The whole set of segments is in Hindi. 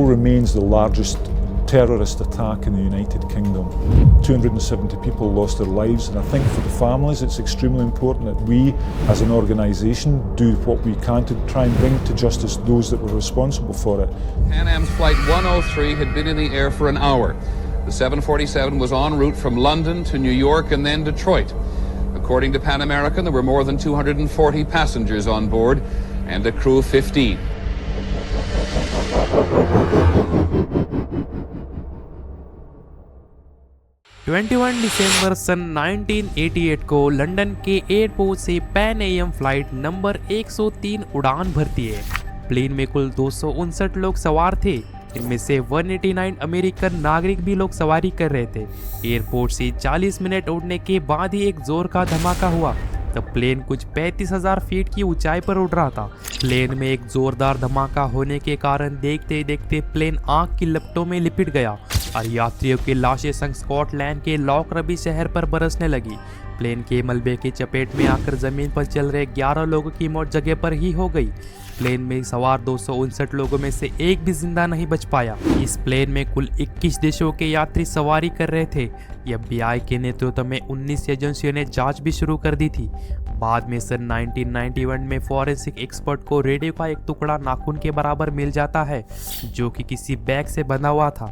still remains the largest terrorist attack in the United Kingdom. 270 people lost their lives, and I think for the families it's extremely important that we as an organisation do what we can to try and bring to justice those that were responsible for it. Pan Am's Flight 103 had been in the air for an hour. The 747 was en route from London to New York and then Detroit. According to Pan American, there were more than 240 passengers on board and a crew of 15. दिसंबर सन 1988 को लंदन के एयरपोर्ट से पैन एएम फ्लाइट नंबर 103 उड़ान भरती है। प्लेन में कुल 259 लोग सवार थे, इनमें से 189 अमेरिकन नागरिक भी लोग सवारी कर रहे थे। एयरपोर्ट से 40 मिनट उड़ने के बाद ही एक जोर का धमाका हुआ। तब प्लेन कुछ 35,000 फीट की ऊंचाई पर उड़ रहा था। प्लेन में एक जोरदार धमाका होने के कारण देखते देखते प्लेन आग की लपटों में लिपट गया और यात्रियों की लाशें संग स्कॉटलैंड के लॉकरबी शहर पर बरसने लगी। प्लेन के मलबे की चपेट में आकर जमीन पर चल रहे 11 लोगों की मौत जगह पर ही हो गई। प्लेन में सवार 259 लोगों में से एक भी जिंदा नहीं बच पाया। इस प्लेन में कुल 21 देशों के यात्री सवारी कर रहे थे। FBI के नेतृत्व में 19 एजेंसियों ने जांच भी शुरू कर दी थी। बाद में सन 1991 में फॉरेंसिक एक्सपर्ट को रेडियो का एक टुकड़ा नाखून के बराबर मिल जाता है जो कि किसी बैग से बंधा हुआ था,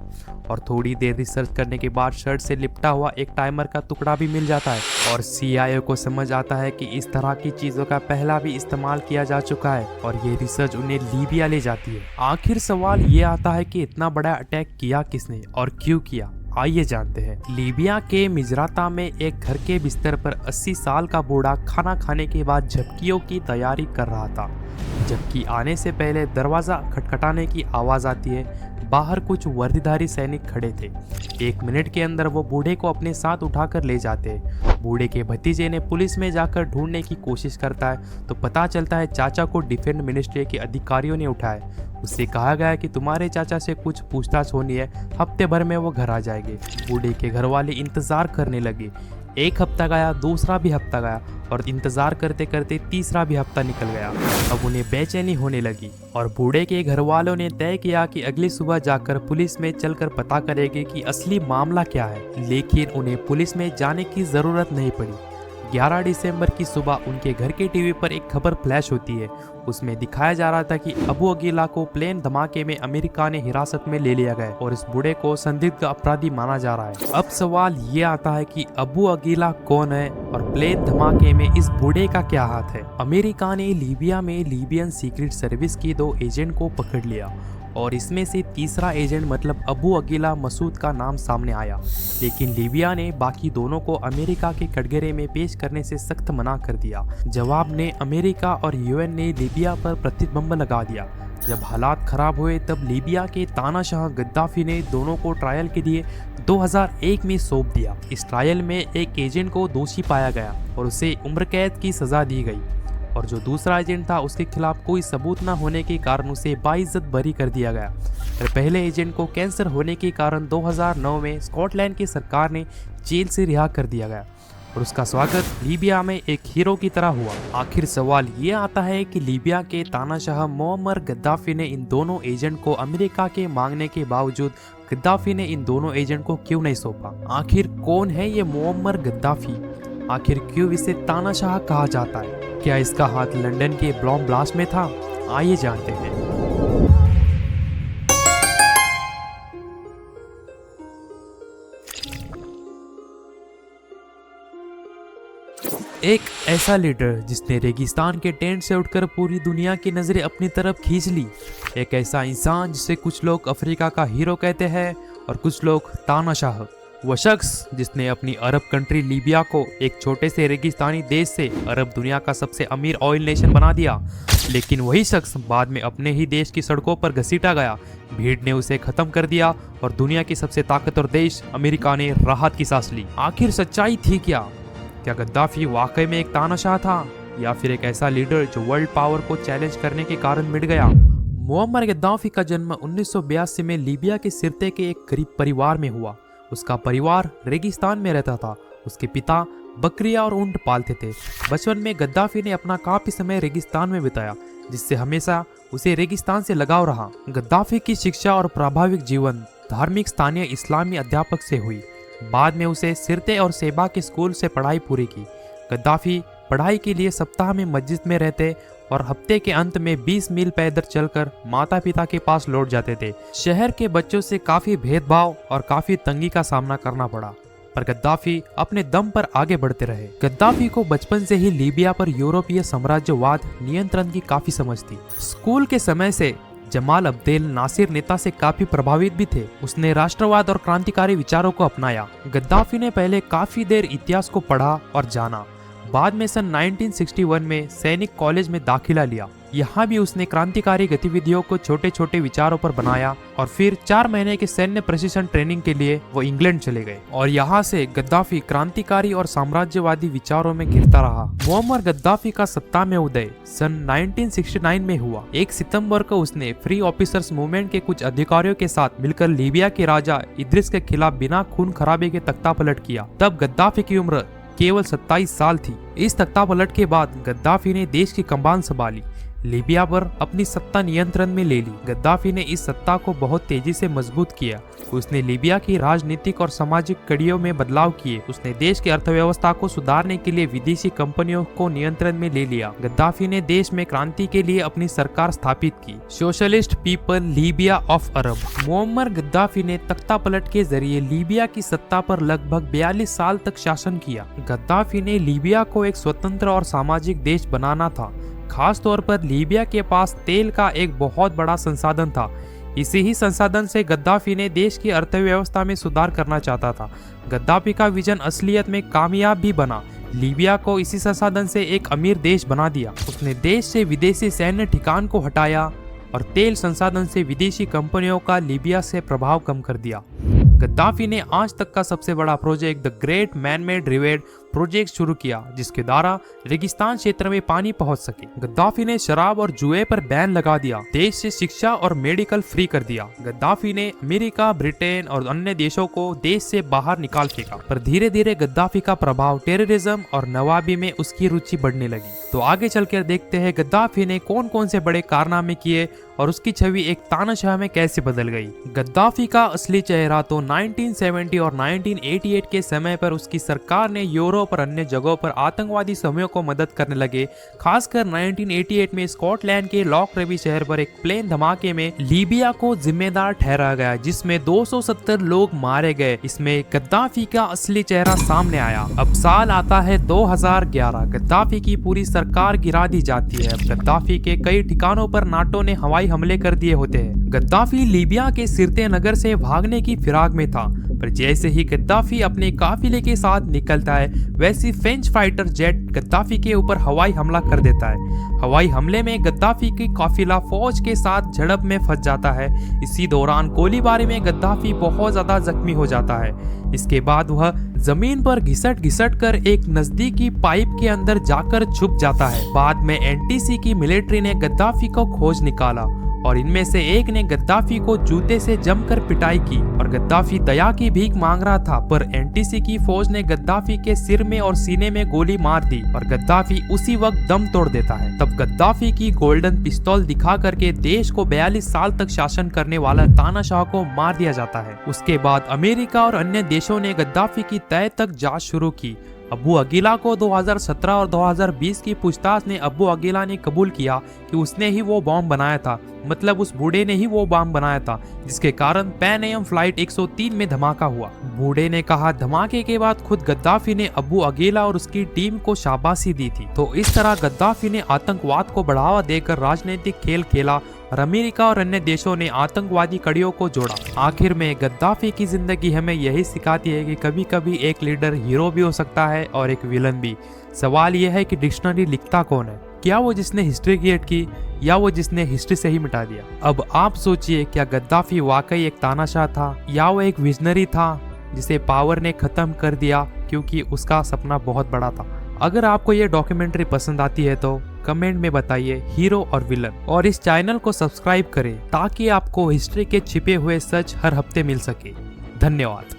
और थोड़ी देर रिसर्च करने के बाद शर्ट से लिपटा हुआ एक टाइमर का टुकड़ा भी मिल जाता है। और CIA को समझ आता है कि इस तरह की चीजों का पहला भी इस्तेमाल किया जा चुका है, और ये रिसर्च उन्हें लीबिया ले जाती है। आखिर सवाल ये आता है कि इतना बड़ा अटैक किया किसने और क्यों किया, आइए जानते हैं। लीबिया के मिजराता में एक घर के बिस्तर पर 80 साल का बूढ़ा खाना खाने के बाद झपकियों की तैयारी कर रहा था। झपकी आने से पहले दरवाजा खटखटाने की आवाज आती है। बाहर कुछ वर्दीधारी सैनिक खड़े थे। 1 मिनट के अंदर वो बूढ़े को अपने साथ उठाकर ले जाते हैं। बूढ़े के भतीजे ने पुलिस में जाकर ढूंढने की कोशिश करता है तो पता चलता है चाचा को डिफेंस मिनिस्ट्री के अधिकारियों ने उठाया। उससे कहा गया कि तुम्हारे चाचा से कुछ पूछताछ होनी है, हफ्ते भर में वो घर आ जाएंगे। बूढ़े के घर वाले इंतजार करने लगे। 1 हफ्ता गया, दूसरा भी हफ्ता गया, और इंतजार करते करते तीसरा भी हफ्ता निकल गया। अब उन्हें बेचैनी होने लगी और बूढ़े के घर वालों ने तय किया कि अगली सुबह जाकर पुलिस में चलकर पता करेंगे कि असली मामला क्या है। लेकिन उन्हें पुलिस में जाने की जरूरत नहीं पड़ी। 11 दिसंबर की सुबह उनके घर के टीवी पर एक खबर फ्लैश होती है। उसमें दिखाया जा रहा था कि अबू अगीला को प्लेन धमाके में अमेरिका ने हिरासत में ले लिया गया और इस बूढ़े को संदिग्ध अपराधी माना जा रहा है। अब सवाल ये आता है कि अबू अगीला कौन है और प्लेन धमाके में इस बूढ़े का क्या हाथ है। अमेरिका ने लीबिया में लीबियन सीक्रेट सर्विस की 2 एजेंट को पकड़ लिया और इसमें से तीसरा एजेंट मतलब अबू अगीला मसूद का नाम सामने आया। लेकिन लीबिया ने बाकी दोनों को अमेरिका के कटघरे में पेश करने से सख्त मना कर दिया। जवाब में अमेरिका और UN ने लीबिया पर प्रतिबंध लगा दिया। जब हालात खराब हुए तब लीबिया के तानाशाह गद्दाफी ने दोनों को ट्रायल के लिए 2001 में सौंप दिया। इस ट्रायल में एक एजेंट को दोषी पाया गया और उसे उम्र कैद की सजा दी गई, और जो दूसरा एजेंट था उसके खिलाफ कोई सबूत न होने के कारण उसे बाइज्जत बरी कर दिया गया। और पहले एजेंट को कैंसर होने के कारण 2009 में स्कॉटलैंड की सरकार ने जेल से रिहा कर दिया गया और उसका स्वागत लीबिया में एक हीरो की तरह हुआ। आखिर सवाल ये आता है कि लीबिया के तानाशाह मोअम्मर गद्दाफी ने इन दोनों एजेंट को अमेरिका के मांगने के बावजूद गद्दाफी ने इन दोनों एजेंट को क्यों नहीं सौंपा। आखिर कौन है ये मोअम्मर गद्दाफी, आखिर क्यों इसे तानाशाह कहा जाता है, क्या इसका हाथ लंदन के बॉम्ब ब्लास्ट में था, आइए जानते हैं। एक ऐसा लीडर जिसने रेगिस्तान के टेंट से उठकर पूरी दुनिया की नजरें अपनी तरफ खींच ली। एक ऐसा इंसान जिसे कुछ लोग अफ्रीका का हीरो कहते हैं और कुछ लोग तानाशाह। वह शख्स जिसने अपनी अरब कंट्री लीबिया को एक छोटे से रेगिस्तानी देश से अरब दुनिया का सबसे अमीर ऑयल नेशन बना दिया। लेकिन वही शख्स बाद में अपने ही देश की सड़कों पर घसीटा गया। भीड़ ने उसे खत्म कर दिया और दुनिया की सबसे ताकतवर देश अमेरिका ने राहत की सांस ली। आखिर सच्चाई थी क्या? क्या गद्दाफी वाकई में एक तानाशाह था या फिर एक ऐसा लीडर जो वर्ल्ड पावर को चैलेंज करने के कारण मिट गया? मुअम्मर गद्दाफी का जन्म 1982 में लीबिया के सिरते के एक गरीब परिवार में हुआ। उसका परिवार रेगिस्तान में रहता था। उसके पिता बकरियां और ऊंट पालते थे। बचपन में गद्दाफी ने अपना काफी समय रेगिस्तान में बिताया। जिससे हमेशा उसे रेगिस्तान से लगाव रहा। गद्दाफी की शिक्षा और प्रभाविक जीवन धार्मिक स्थानीय इस्लामी अध्यापक से हुई। बाद में उसे सिरते और सेबा के स्कूल से पढ़ाई पूरी की। गद्दाफी पढ़ाई के लिए सप्ताह में मस्जिद में रहते और हफ्ते के अंत में 20 मील पैदल चलकर माता पिता के पास लौट जाते थे। शहर के बच्चों से काफी भेदभाव और काफी तंगी का सामना करना पड़ा, पर गद्दाफी अपने दम पर आगे बढ़ते रहे। गद्दाफी को बचपन से ही लीबिया पर यूरोपीय साम्राज्यवाद नियंत्रण की काफी समझ थी। स्कूल के समय से जमाल अब्देल नासिर नेता से काफी प्रभावित भी थे। उसने राष्ट्रवाद और क्रांतिकारी विचारों को अपनाया। गद्दाफी ने पहले काफी देर इतिहास को पढ़ा और जाना। बाद में सन 1961 में सैनिक कॉलेज में दाखिला लिया। यहाँ भी उसने क्रांतिकारी गतिविधियों को छोटे छोटे विचारों पर बनाया और फिर 4 महीने के सैन्य प्रशिक्षण ट्रेनिंग के लिए वो इंग्लैंड चले गए और यहाँ से गद्दाफी क्रांतिकारी और साम्राज्यवादी विचारों में घिरता रहा। मुअम्मर गद्दाफी का सत्ता में उदय सन 1969 में हुआ। 1 सितंबर को उसने फ्री ऑफिसर्स मूवमेंट के कुछ अधिकारियों के साथ मिलकर लीबिया के राजा इद्रिस के खिलाफ बिना खून खराबे के तख्तापलट किया। तब गद्दाफी की उम्र केवल 27 साल थी। इस तख्तापलट के बाद गद्दाफी ने देश की कमान संभाली, लीबिया पर अपनी सत्ता नियंत्रण में ले ली। गद्दाफी ने इस सत्ता को बहुत तेजी से मजबूत किया। उसने लीबिया की राजनीतिक और सामाजिक कड़ियों में बदलाव किए। उसने देश की अर्थव्यवस्था को सुधारने के लिए विदेशी कंपनियों को नियंत्रण में ले लिया। गद्दाफी ने देश में क्रांति के लिए अपनी सरकार स्थापित की, socialist people Libya of Arab. Muammar Gaddafi ने तख्तापलट के जरिए लीबिया की सत्ता पर लगभग 42 साल तक शासन किया। गद्दाफी ने लीबिया को एक स्वतंत्र और सामाजिक देश बनाना था। खास तौर पर लीबिया के पास तेल का एक बहुत बड़ा संसाधन था। इसी ही संसाधन से गद्दाफी ने देश की अर्थव्यवस्था में सुधार करना चाहता था। गद्दाफी का विजन असलियत में कामयाब भी बना। लीबिया को इसी संसाधन से एक अमीर देश बना दिया। उसने देश से विदेशी सैन्य ठिकान को हटाया और तेल संसाधन से विदेशी कंपनियों का लीबिया से प्रभाव कम कर दिया। गद्दाफी ने आज तक का सबसे बड़ा project the great man made river project शुरू किया, जिसके द्वारा रेगिस्तान क्षेत्र में पानी पहुंच सके। गद्दाफी ने शराब और जुए पर बैन लगा दिया। देश से शिक्षा और मेडिकल फ्री कर दिया। गद्दाफी ने अमेरिका, ब्रिटेन और अन्य देशों को देश से बाहर निकाल फेंका। पर धीरे धीरे गद्दाफी का प्रभाव टेररिज्म और नवाबी में उसकी रुचि बढ़ने लगी। तो आगे चलकर देखते हैं गद्दाफी ने कौन कौन से बड़े कारनामे किए और उसकी छवि एक तानाशाह में कैसे बदल गई। गद्दाफी का असली चेहरा तो 1970 और 1988 के समय पर उसकी सरकार ने यूरोप और अन्य जगहों पर आतंकवादी समूहों को मदद करने लगे। खासकर 1988 में स्कॉटलैंड के लॉकरेबी शहर पर एक प्लेन धमाके में लीबिया को जिम्मेदार ठहराया गया, जिसमें 270 लोग मारे गए। इसमें गद्दाफी का असली चेहरा सामने आया। अब साल आता है 2011। गद्दाफी की पूरी सरकार गिरा दी जाती है। गद्दाफी के कई ठिकानों पर नाटो ने हवाई हमले कर दिए होते हैं। गद्दाफी लीबिया के सिरते नगर से भागने की फिराक में था, पर जैसे ही गद्दाफी अपने काफिले के साथ निकलता है, वैसी फ्रेंच फाइटर जेट गद्दाफी के ऊपर हवाई हमला कर देता है। हवाई हमले में गद्दाफी की काफिला फौज के साथ झड़प में फंस जाता है। इसी दौरान गोलीबारी में गद्दाफी बहुत ज्यादा जख्मी हो जाता है। इसके बाद वह जमीन पर घिसट कर एक नजदीकी पाइप के अंदर जाकर छुप जाता है। बाद में एनटीसी की मिलिट्री ने गद्दाफी को खोज निकाला और इनमें से एक ने गद्दाफी को जूते से जमकर पिटाई की और गद्दाफी दया की भीख मांग रहा था, पर एनटीसी की फौज ने गद्दाफी के सिर में और सीने में गोली मार दी और गद्दाफी उसी वक्त दम तोड़ देता है। तब गद्दाफी की गोल्डन पिस्तौल दिखा करके देश को 42 साल तक शासन करने वाला तानाशाह को मार दिया जाता है। उसके बाद अमेरिका और अन्य देशों ने गद्दाफी की तय तक जांच शुरू की। अबू अगीला को 2017 और 2020 की पूछताछ ने अबू अगीला ने कबूल किया कि उसने ही वो बॉम्ब बनाया था, मतलब उस बूढ़े ने ही वो बॉम्ब बनाया था, जिसके कारण पैन एम फ्लाइट 103 में धमाका हुआ। बूढ़े ने कहा धमाके के बाद खुद गद्दाफी ने अबू अगीला और उसकी टीम को शाबाशी दी थी। तो इस तरह गद्दाफी ने आतंकवाद को बढ़ावा देकर राजनीतिक खेल खेला और अमेरिका और अन्य देशों ने आतंकवादी कड़ियों को जोड़ा। आखिर में गद्दाफी की जिंदगी हमें यही सिखाती है कि कभी कभी एक लीडर हीरो भी हो सकता है और एक विलन भी। सवाल यह है कि डिक्शनरी लिखता कौन है, क्या वो जिसने हिस्ट्री क्रिएट की या वो जिसने हिस्ट्री से ही मिटा दिया। अब आप सोचिए, क्या गद्दाफी वाकई एक तानाशाह था या वो एक विजनरी था जिसे पावर ने खत्म कर दिया क्योंकि उसका सपना बहुत बड़ा था। अगर आपको ये डॉक्यूमेंट्री पसंद आती है तो कमेंट में बताइए हीरो और विलन, और इस चैनल को सब्सक्राइब करें ताकि आपको हिस्ट्री के छिपे हुए सच हर हफ्ते मिल सके। धन्यवाद।